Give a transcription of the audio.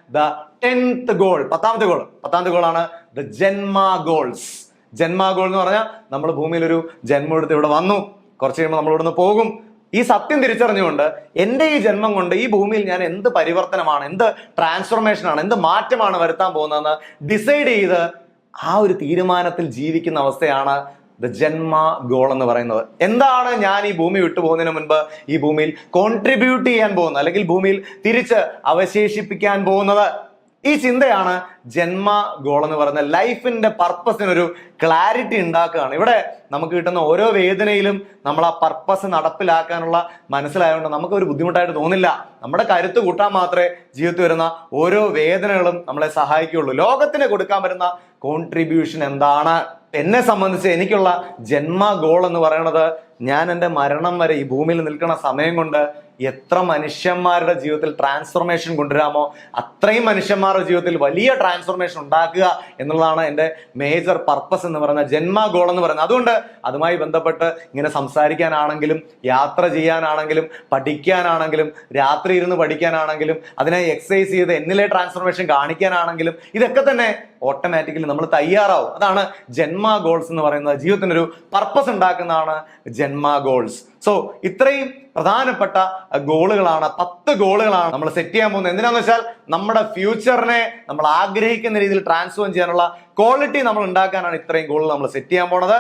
The 10th goal, പത്താമത്തെ ഗോളാണ് the ജന്മ goals. ജന്മ ഗോൾ എന്ന് പറഞ്ഞാൽ നമ്മൾ ഭൂമിയിൽ ഒരു ജന്മം എടുത്ത് ഇവിടെ വന്നു, കുറച്ച് കഴിയുമ്പോൾ നമ്മൾ ഇവിടുന്ന് പോകും. ഈ സത്യം തിരിച്ചറിഞ്ഞുകൊണ്ട് എൻ്റെ ഈ ജന്മം കൊണ്ട് ഈ ഭൂമിയിൽ ഞാൻ എന്ത് പരിവർത്തനമാണ്, എന്ത് ട്രാൻസ്ഫോർമേഷൻ ആണ്, എന്ത് മാറ്റമാണ് വരുത്താൻ പോകുന്നതെന്ന് ഡിസൈഡ് ചെയ്ത് ആ ഒരു തീരുമാനത്തിൽ ജീവിക്കുന്ന അവസ്ഥയാണ് ദ ജന്മ ഗോൾ എന്ന് പറയുന്നത്. എന്താണ് ഞാൻ ഈ ഭൂമി വിട്ടു പോകുന്നതിന് മുൻപ് ഈ ഭൂമിയിൽ കോൺട്രിബ്യൂട്ട് ചെയ്യാൻ പോകുന്നത്, അല്ലെങ്കിൽ ഭൂമിയിൽ തിരിച്ച് അവശേഷിപ്പിക്കാൻ പോകുന്നത്? ഈ ചിന്തയാണ് ജന്മ ഗോൾ എന്ന് പറയുന്നത്. ലൈഫിന്റെ പർപ്പസിനൊരു ക്ലാരിറ്റി ഉണ്ടാക്കുകയാണ്. ഇവിടെ നമുക്ക് കിട്ടുന്ന ഓരോ വേദനയിലും നമ്മൾ ആ പർപ്പസ് നടപ്പിലാക്കാനുള്ള മനസ്സിലായതുകൊണ്ട് നമുക്ക് ഒരു ബുദ്ധിമുട്ടായിട്ട് തോന്നില്ല. നമ്മുടെ കരുത്ത് കൂട്ടാൻ മാത്രമേ ജീവിതത്തിൽ വരുന്ന ഓരോ വേദനകളും നമ്മളെ സഹായിക്കുകയുള്ളൂ. ലോകത്തിന് കൊടുക്കാൻ വരുന്ന കോൺട്രിബ്യൂഷൻ എന്താണ്? എന്നെ സംബന്ധിച്ച് എനിക്കുള്ള ജന്മ ഗോൾ എന്ന് പറയുന്നത്, ഞാൻ എൻ്റെ മരണം വരെ ഈ ഭൂമിയിൽ നിൽക്കുന്ന സമയം കൊണ്ട് എത്ര മനുഷ്യന്മാരുടെ ജീവിതത്തിൽ ട്രാൻസ്ഫോർമേഷൻ കൊണ്ടുവരാമോ അത്രയും മനുഷ്യന്മാരുടെ ജീവിതത്തിൽ വലിയ ട്രാൻസ്ഫോർമേഷൻ ഉണ്ടാക്കുക എന്നുള്ളതാണ് എൻ്റെ മേജർ പർപ്പസ് എന്ന് പറയുന്ന ജന്മ ഗോൾ എന്ന് പറയുന്നത്. അതുകൊണ്ട് അതുമായി ബന്ധപ്പെട്ട് ഇങ്ങനെ സംസാരിക്കാനാണെങ്കിലും, യാത്ര ചെയ്യാനാണെങ്കിലും, പഠിക്കാനാണെങ്കിലും, രാത്രി ഇരുന്ന് പഠിക്കാനാണെങ്കിലും, അതിനെ എക്സസൈസ് ചെയ്ത് എന്നിലെ ട്രാൻസ്ഫോർമേഷൻ കാണിക്കാനാണെങ്കിലും, ഇതൊക്കെ തന്നെ ഓട്ടോമാറ്റിക്കലി നമ്മൾ തയ്യാറാവും. അതാണ് ജന്മ ഗോൾസ് എന്ന് പറയുന്നത്. ജീവിതത്തിനൊരു പർപ്പസ് ഉണ്ടാക്കുന്നതാണ് ജന്മ ഗോൾസ്. സോ ഇത്രയും പ്രധാനപ്പെട്ട ഗോളുകളാണ്, 10 ഗോളുകളാണ് നമ്മൾ സെറ്റ് ചെയ്യാൻ പോകുന്നത്. എന്തിനാന്ന് വെച്ചാൽ നമ്മുടെ ഫ്യൂച്ചറിനെ നമ്മൾ ആഗ്രഹിക്കുന്ന രീതിയിൽ ട്രാൻസ്ഫോം ചെയ്യാനുള്ള ക്വാളിറ്റി നമ്മൾ ഉണ്ടാക്കാനാണ് ഇത്രയും ഗോളുകൾ നമ്മൾ സെറ്റ് ചെയ്യാൻ പോണത്.